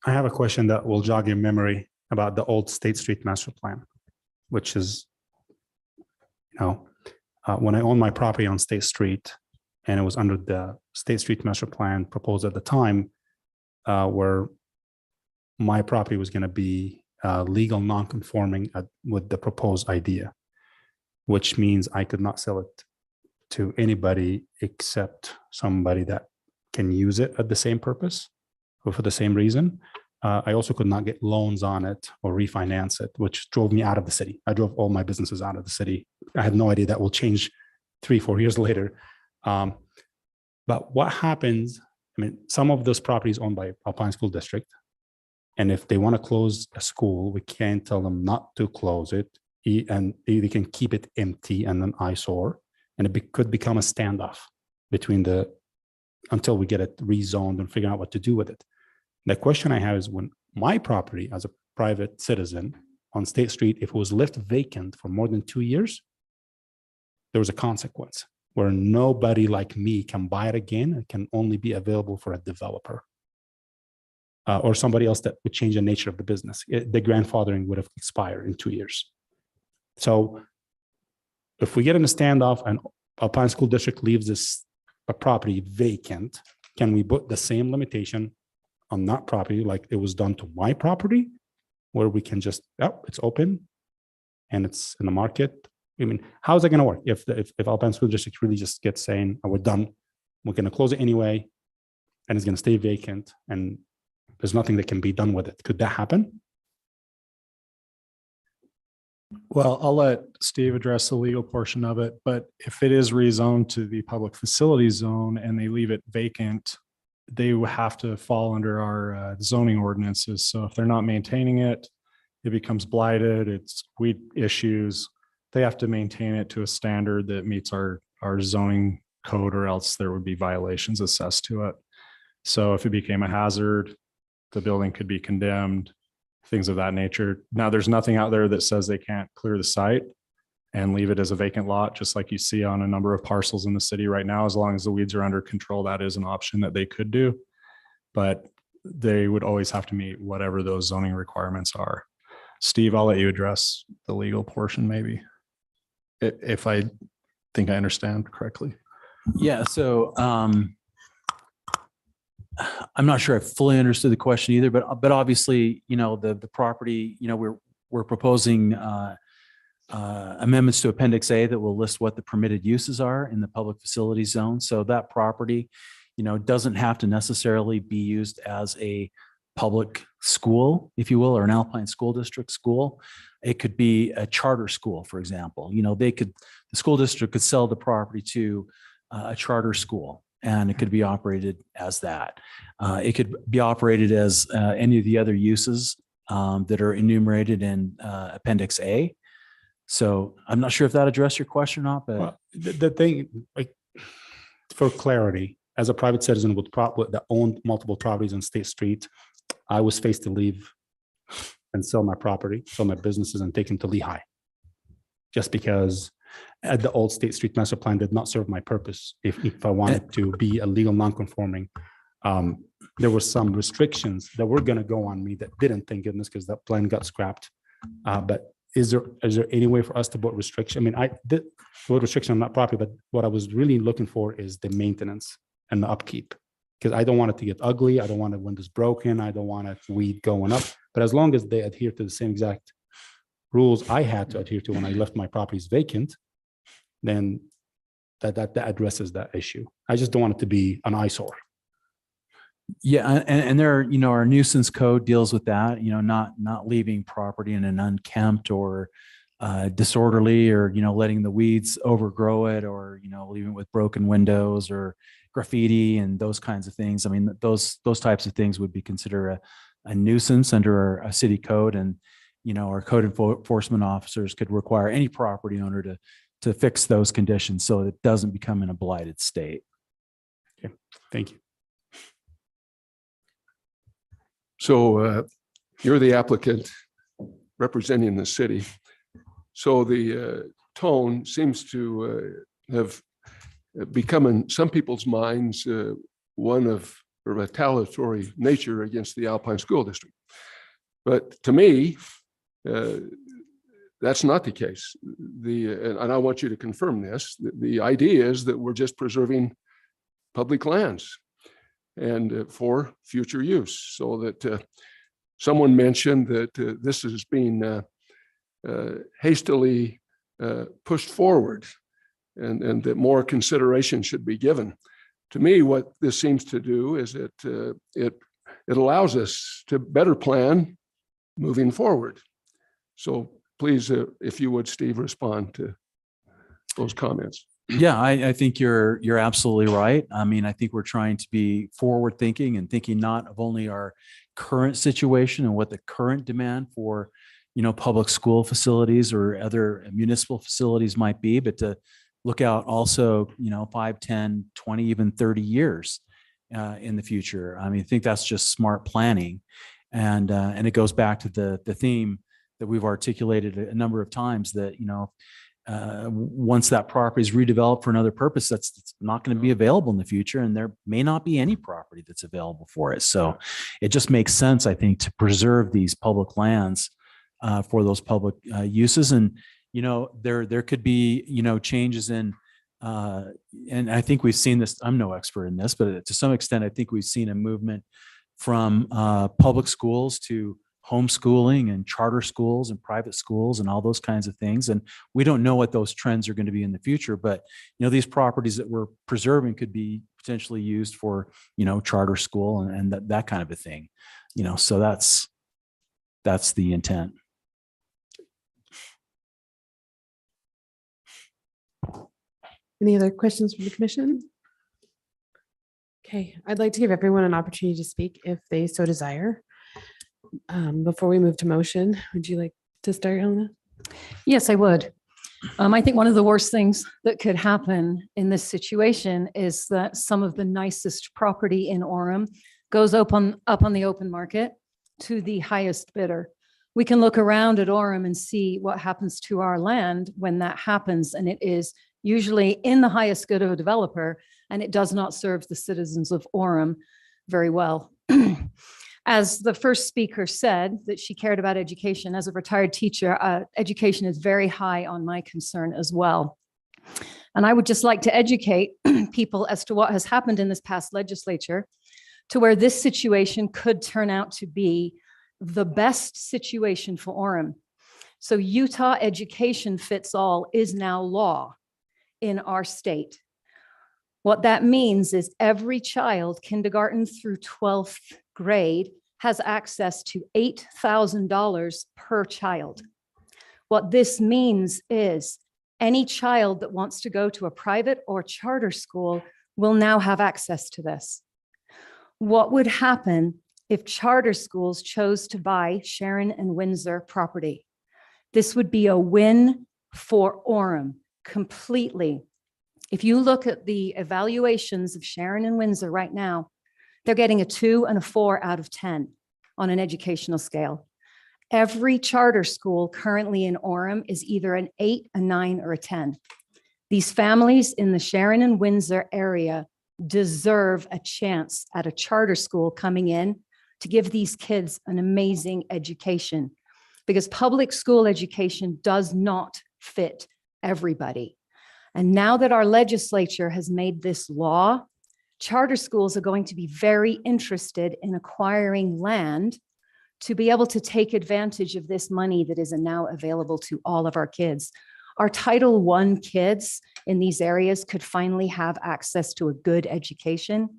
I have a question that will jog your memory about the old State Street Master Plan, which is, when I owned my property on State Street, and it was under the State Street Master Plan proposed at the time, where my property was going to be legal non-conforming with the proposed idea, which means I could not sell it to anybody except somebody that can use it at the same purpose or for the same reason. I also could not get loans on it or refinance it, which drove me out of the city. I drove all my businesses out of the city. I had no idea that will change 3-4 years later. But what happens, some of those properties owned by Alpine School District, and if they want to close a school, we can't tell them not to close it, and they can keep it empty and an eyesore, and it could become a standoff between until we get it rezoned and figure out what to do with it. The question I have is, when my property as a private citizen on State Street, if it was left vacant for more than 2 years, there was a consequence where nobody like me can buy it again. It can only be available for a developer or somebody else that would change the nature of the business. The grandfathering would have expired in 2 years. So if we get in a standoff and Alpine School District leaves a property vacant, can we put the same limitation on that property like it was done to my property, where we can just, it's open and it's in the market? How is that going to work if Alpine School District really just gets saying, we're done, we're going to close it anyway, and it's going to stay vacant, and there's nothing that can be done with it? Could that happen? Well, I'll let Steve address the legal portion of it, but if it is rezoned to the public facility zone and they leave it vacant, they will have to fall under our zoning ordinances. So if they're not maintaining it, it becomes blighted, it's weed issues. They have to maintain it to a standard that meets our zoning code, or else there would be violations assessed to it. So if it became a hazard, the building could be condemned, things of that nature. Now, there's nothing out there that says they can't clear the site and leave it as a vacant lot, just like you see on a number of parcels in the city right now. As long as the weeds are under control, that is an option that they could do. But they would always have to meet whatever those zoning requirements are. Steve, I'll let you address the legal portion maybe, if I think I understand correctly. Yeah, so I'm not sure I fully understood the question either, but obviously, the property, we're proposing amendments to Appendix A that will list what the permitted uses are in the public facility zone. So that property, doesn't have to necessarily be used as a public school, if you will, or an Alpine School District school. It could be a charter school, for example. The school district could sell the property to a charter school, and it could be operated as that. It could be operated as any of the other uses that are enumerated in Appendix A. So I'm not sure if that addressed your question or not, but Well, the thing, like, for clarity, as a private citizen that owned multiple properties on State Street, I was faced to leave and sell my property, sell my businesses, and take them to Lehigh, just because the old State Street master plan did not serve my purpose. If I wanted to be a legal non-conforming, there were some restrictions that were going to go on me that didn't, thank goodness, because that plan got scrapped. But is there any way for us to put restriction? I mean, I did put restriction on that property, but what I was really looking for is the maintenance and the upkeep, because I don't want it to get ugly. I don't want the windows broken. I don't want a weed going up. But as long as they adhere to the same exact rules I had to adhere to when I left my properties vacant, then that addresses that issue. I just don't want it to be an eyesore. yeah, and there, our nuisance code deals with that, not leaving property in an unkempt or disorderly, or, letting the weeds overgrow it, or, leaving it with broken windows or graffiti and those kinds of things. I mean, those types of things would be considered a nuisance under a city code. And, our code enforcement officers could require any property owner to fix those conditions so it doesn't become in a blighted state. Okay, thank you. So you're the applicant representing the city. So the tone seems to have become in some people's minds one of a retaliatory nature against the Alpine School District. But to me, that's not the case. And I want you to confirm this. The idea is that we're just preserving public lands and for future use, so that someone mentioned that this is being hastily pushed forward, and that more consideration should be given. To me, what this seems to do is it allows us to better plan moving forward. So please, if you would, Steve, respond to those comments. Yeah, I think you're absolutely right. I mean, I think we're trying to be forward thinking and thinking not of only our current situation and what the current demand for, public school facilities or other municipal facilities might be, but to look out also, 5, 10, 20, even 30 years in the future. I mean, I think that's just smart planning. And it goes back to the theme that we've articulated a number of times, that, once that property is redeveloped for another purpose, that's not going to be available in the future, and there may not be any property that's available for it. So it just makes sense, I think, to preserve these public lands for those public uses. And there could be changes in, and I think we've seen this. I'm no expert in this, but to some extent, I think we've seen a movement from public schools to homeschooling and charter schools and private schools and all those kinds of things. And we don't know what those trends are going to be in the future, but, these properties that we're preserving could be potentially used for, charter school and that kind of a thing, so that's the intent. Any other questions from the commission? Okay, I'd like to give everyone an opportunity to speak if they so desire. Before we move to motion, would you like to start, Helena? Yes, I would. I think one of the worst things that could happen in this situation is that some of the nicest property in Orem goes up on the open market to the highest bidder. We can look around at Orem and see what happens to our land when that happens, and it is usually in the highest good of a developer, and it does not serve the citizens of Orem very well. As the first speaker said, that she cared about education. As a retired teacher, education is very high on my concern as well. And I would just like to educate people as to what has happened in this past legislature to where this situation could turn out to be the best situation for Orem. So Utah education fits all is now law in our state. What that means is every child, kindergarten through 12th grade, has access to $8,000 per child. What this means is any child that wants to go to a private or charter school will now have access to this. What would happen if charter schools chose to buy Sharon and Windsor property? This would be a win for Orem completely. If you look at the evaluations of Sharon and Windsor right now, they're getting a 2 and a 4 out of 10 on an educational scale. Every charter school currently in Orem is either an 8, a 9, or a 10. These families in the Sharon and Windsor area deserve a chance at a charter school coming in to give these kids an amazing education, because public school education does not fit everybody. And now that our legislature has made this law, charter schools are going to be very interested in acquiring land to be able to take advantage of this money that is now available to all of our kids. Our Title I kids in these areas could finally have access to a good education.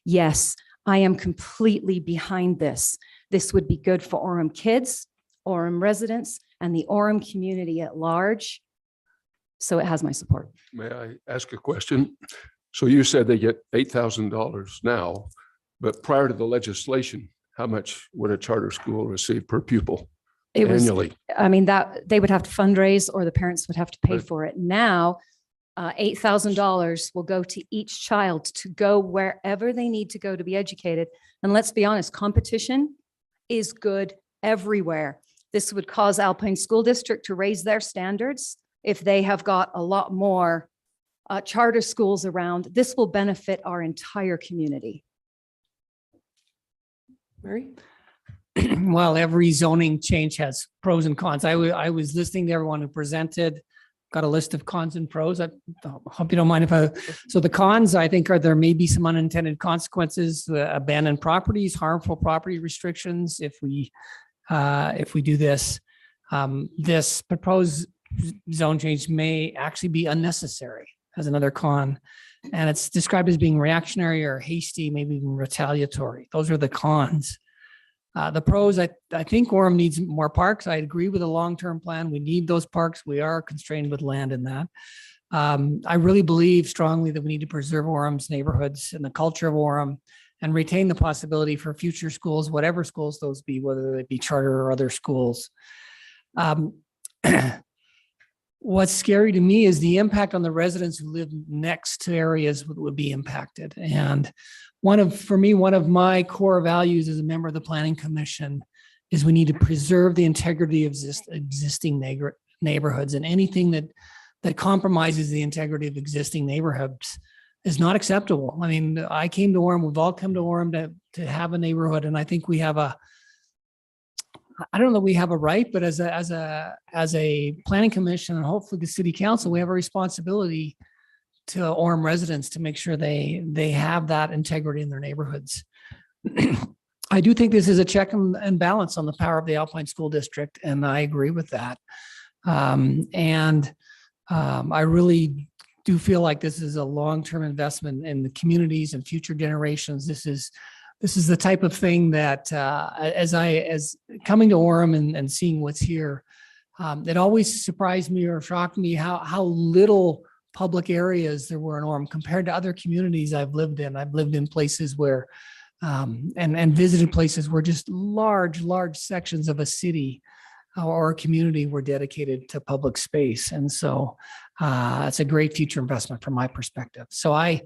Yes, I am completely behind this. This would be good for Orem kids, Orem residents, and the Orem community at large. So it has my support. May I ask a question? So you said they get $8,000 now, but prior to the legislation, how much would a charter school receive per pupil annually? I mean, that they would have to fundraise or the parents would have to pay for it. Now, $8,000 will go to each child to go wherever they need to go to be educated. And let's be honest, competition is good everywhere. This would cause Alpine School District to raise their standards if they have got a lot more charter schools around. This will benefit our entire community. Murray? Well, every zoning change has pros and cons. I was listening to everyone who presented, got a list of cons and pros. I hope you don't mind so the cons, I think, are there may be some unintended consequences, abandoned properties, harmful property restrictions if we do this. This proposed zone change may actually be unnecessary as another con. And it's described as being reactionary or hasty, maybe even retaliatory. Those are the cons. The pros, I think Orem needs more parks. I agree with the long-term plan. We need those parks. We are constrained with land in that. I really believe strongly that we need to preserve Orem's neighborhoods and the culture of Orem and retain the possibility for future schools, whatever schools those be, whether they be charter or other schools. What's scary to me is the impact on the residents who live next to areas would be impacted. And one of my core values as a member of the Planning Commission is we need to preserve the integrity of existing neighborhoods, and anything that compromises the integrity of existing neighborhoods is not acceptable. I mean, I came to Orem, we've all come to Orem to have a neighborhood, and I think we have I don't know that we have a right, but as a planning commission and hopefully the city council, we have a responsibility to Orem residents to make sure they have that integrity in their neighborhoods. I do think this is a check and balance on the power of the Alpine School District, and I agree with that. I really do feel like this is a long-term investment in the communities and future generations. This is the type of thing that as coming to Orem and seeing what's here, it always surprised me or shocked me how little public areas there were in Orem compared to other communities I've lived in. I've lived in places where and visited places where just large sections of a city or a community were dedicated to public space. And so it's a great future investment from my perspective. So I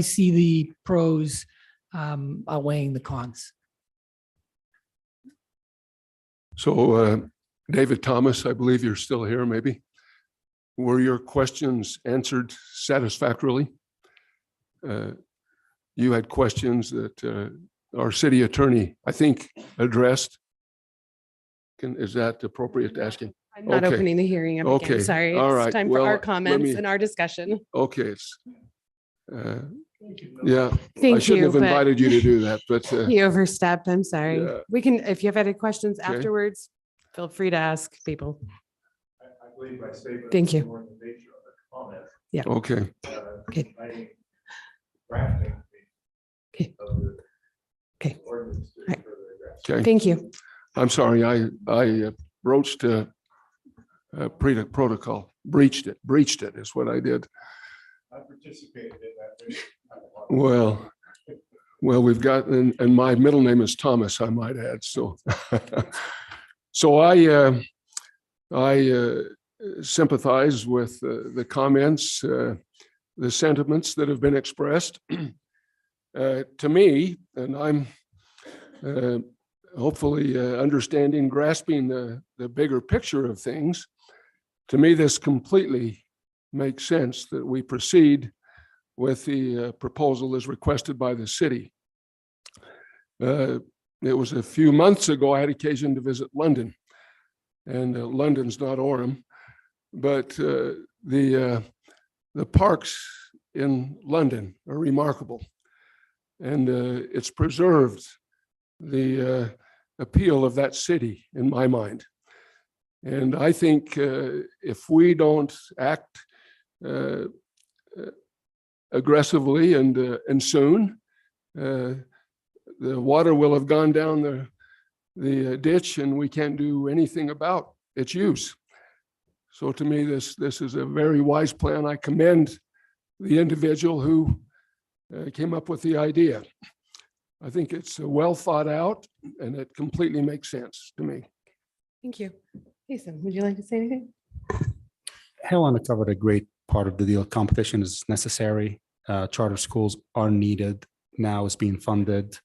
see the pros outweighing the cons. So David Thomas, I believe you're still here, maybe. Were your questions answered satisfactorily? You had questions that our city attorney, I think, addressed. Is that appropriate to ask him? I'm not Okay. opening the hearing up Okay. again. Sorry. All It's right. time for Well, our let comments me- and our discussion. Okay, it's, yeah, I Thank shouldn't you, have but invited you to do that, but he overstepped. I'm sorry. yeah. We can, if you have any questions Okay. afterwards, feel free to ask people. I believe my statement. Thank was you. more in the nature of a comment. Yeah. Okay. Okay. Drafting Okay. of the Okay. ordinance to Right. further address. Okay. Thank you. I'm sorry, I broached protocol, breached it is what I did. I participated in that. Well, we've got, and my middle name is Thomas, I might add, so. So I sympathize with the comments, the sentiments that have been expressed. To me, and I'm hopefully understanding, grasping the bigger picture of things, to me, this completely makes sense that we proceed with the proposal as requested by the city. It was a few months ago, I had occasion to visit London, and London's not Orem, but the parks in London are remarkable, and it's preserved the appeal of that city in my mind. And I think if we don't act aggressively and soon, the water will have gone down the ditch, and we can't do anything about its use. So to me, this is a very wise plan. I commend the individual who came up with the idea. I think it's well thought out, and it completely makes sense to me. Thank you. Jason, would you like to say anything? Helena covered a great part of the deal. Competition is necessary. Charter schools are needed. Now it's being funded.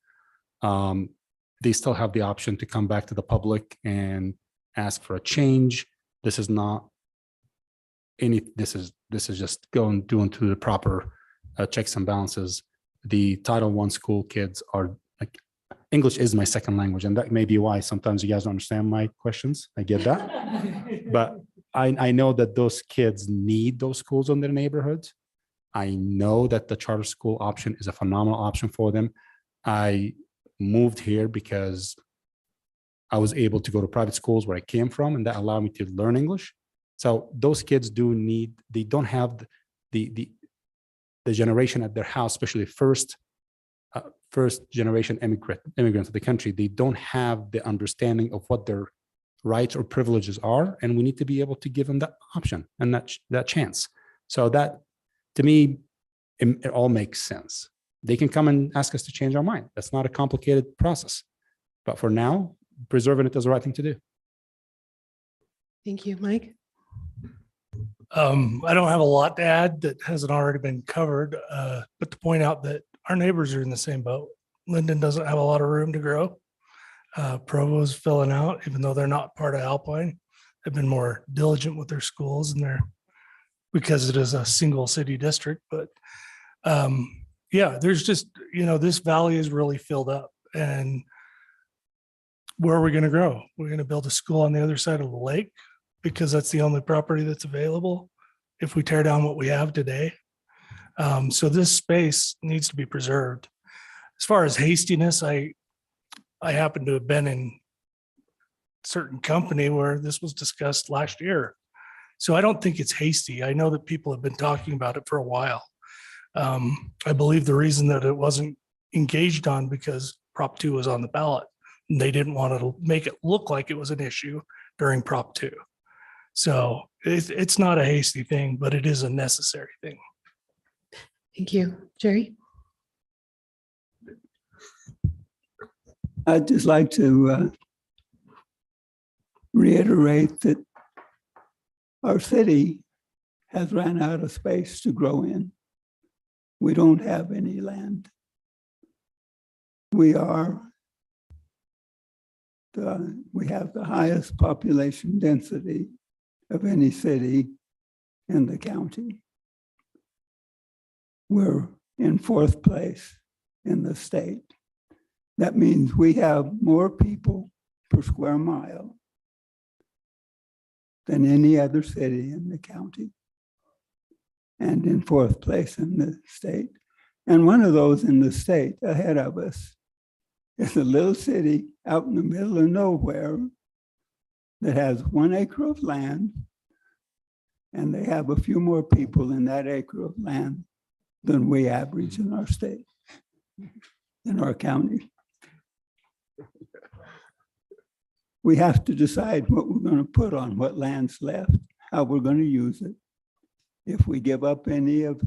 They still have the option to come back to the public and ask for a change. This is not any, this is just doing through the proper checks and balances. The Title I school kids are like, English is my second language, and that may be why sometimes you guys don't understand my questions. I get that. But I know that those kids need those schools in their neighborhoods. I know that the charter school option is a phenomenal option for them. I moved here because I was able to go to private schools where I came from, and that allowed me to learn English. So those kids do need, they don't have the generation at their house, especially first generation immigrants to the country. They don't have the understanding of what their rights or privileges are, and we need to be able to give them that option and that chance. So that, to me, it all makes sense. They can come and ask us to change our mind. That's not a complicated process. But for now, preserving it is the right thing to do. Thank you, Mike. I don't have a lot to add that hasn't already been covered, but to point out that our neighbors are in the same boat. Linden doesn't have a lot of room to grow. Provo's filling out, even though they're not part of Alpine. They've been more diligent with their schools and because it is a single city district. But yeah, there's just, this valley is really filled up. And where are we going to grow? We're going to build a school on the other side of the lake because that's the only property that's available if we tear down what we have today. So this space needs to be preserved. As far as hastiness, I happen to have been in certain company where this was discussed last year. So I don't think it's hasty. I know that people have been talking about it for a while. I believe the reason that it wasn't engaged on because Prop 2 was on the ballot. And they didn't want to make it look like it was an issue during Prop 2. So it's not a hasty thing, but it is a necessary thing. Thank you. Jerry? I'd just like to reiterate that our city has ran out of space to grow in. We don't have any land. We have the highest population density of any city in the county. We're in 4th place in the state. That means we have more people per square mile than any other city in the county, and in 4th place in the state. And one of those in the state ahead of us is a little city out in the middle of nowhere that has 1 acre of land, and they have a few more people in that acre of land than we average in our state, in our county. We have to decide what we're going to put on what land's left, how we're going to use it. If we give up any of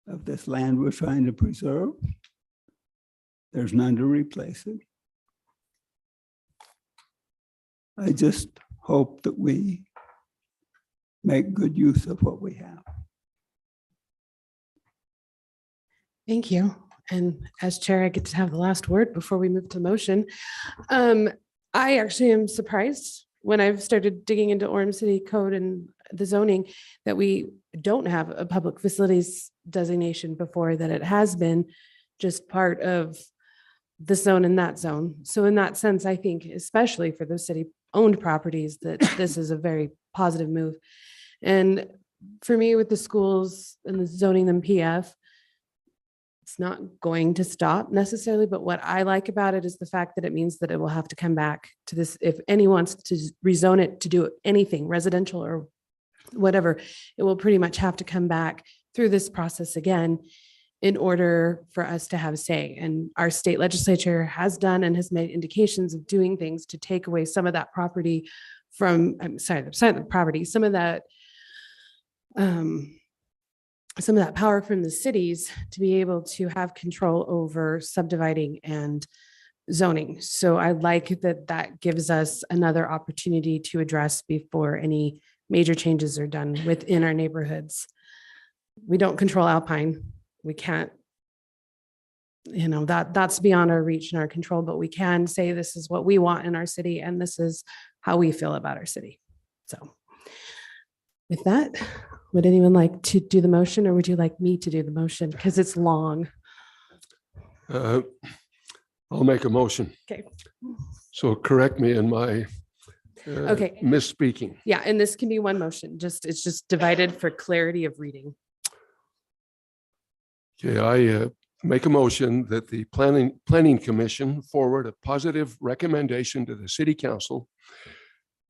this land we're trying to preserve, there's none to replace it. I just hope that we make good use of what we have. Thank you. And as chair, I get to have the last word before we move to motion. I actually am surprised when I've started digging into Orem City Code and the zoning that we don't have a public facilities designation before, that it has been just part of the zone in that zone. So in that sense, I think especially for the city-owned properties that this is a very positive move. And for me with the schools and the zoning them PF, it's not going to stop necessarily, but what I like about it is the fact that it means that it will have to come back to this. If anyone wants to rezone it to do anything residential or whatever, it will pretty much have to come back through this process again in order for us to have a say. And our state legislature has done and has made indications of doing things to take away some of that property from, some of that power from the cities to be able to have control over subdividing and zoning. So I like that that gives us another opportunity to address before any major changes are done within our neighborhoods. We don't control Alpine. We can't, that's beyond our reach and our control, but we can say this is what we want in our city and this is how we feel about our city. So with that, would anyone like to do the motion, or would you like me to do the motion? Because it's long. I'll make a motion. Okay. So correct me in my Okay. misspeaking. Yeah, and this can be one motion. It's just divided for clarity of reading. Okay, I make a motion that the planning commission forward a positive recommendation to the city council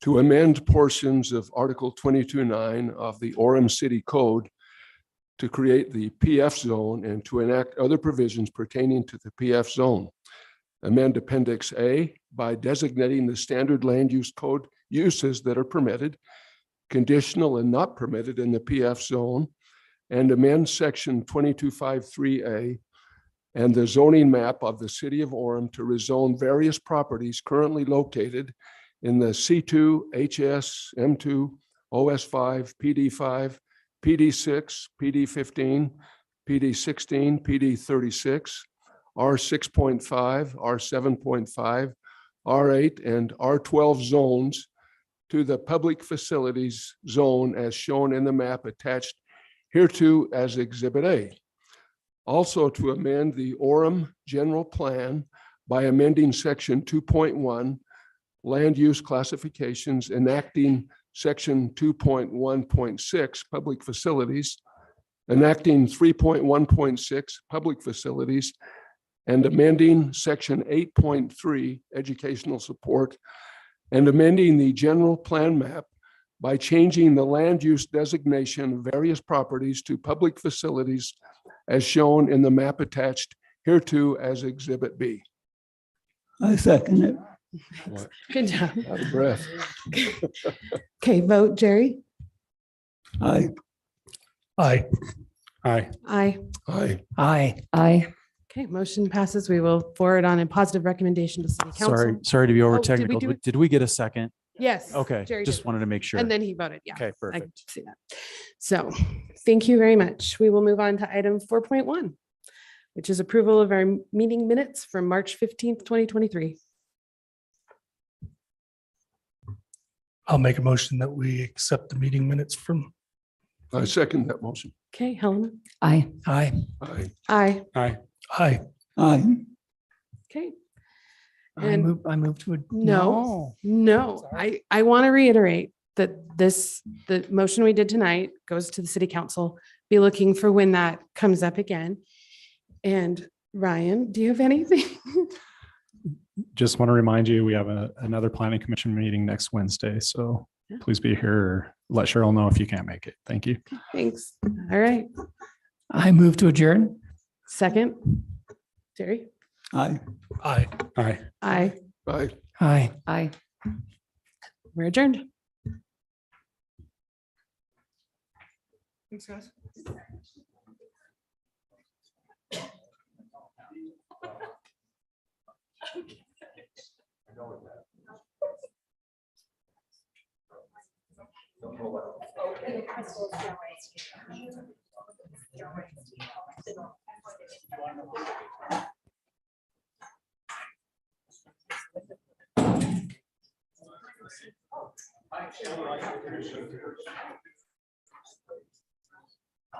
to amend portions of Article 22.9 of the Orem City Code to create the PF zone and to enact other provisions pertaining to the PF zone. Amend Appendix A by designating the standard land use code uses that are permitted, conditional and not permitted in the PF zone, and amend Section 2253A and the zoning map of the city of Orem to rezone various properties currently located in the C2, HS, M2, OS5, PD5, PD6, PD15, PD16, PD36, R6.5, R7.5, R8, and R12 zones to the public facilities zone as shown in the map attached hereto as Exhibit A. Also to amend the Orem general plan by amending Section 2.1 land use classifications, enacting Section 2.1.6 public facilities, enacting 3.1.6 public facilities, and amending Section 8.3 educational support, and amending the general plan map by changing the land use designation of various properties to public facilities as shown in the map attached hereto as Exhibit B. I second it. What? Good job. Out of breath. Okay, vote, Jerry. Aye. Aye. Aye. Aye. Aye. Aye. Aye. Okay, motion passes. We will forward on a positive recommendation to city council. Sorry to be over Oh, did we technical. do it? Did we get a second? Yes. Okay, Jerry just did. wanted to make sure. And then he voted, yeah. Okay, I perfect. see that. So thank you very much. We will move on to item 4.1, which is approval of our meeting minutes from March 15th, 2023. I'll make a motion that we accept the meeting minutes from. I second that motion. Okay, Helen. Aye. Aye. Aye. Aye. Aye. Aye. Aye. Okay. I And move to. No, I want to reiterate that the motion we did tonight goes to the city council. Be looking for when that comes up again. And Ryan, do you have anything? Just want to remind you, we have another planning commission meeting next Wednesday. So Yeah. please be here or let Cheryl know if you can't make it. Thank you. Thanks. All right. I move to adjourn. Second. Jerry? Aye. Aye. Aye. Aye. Aye. Aye. Aye. We're adjourned. Thanks, guys.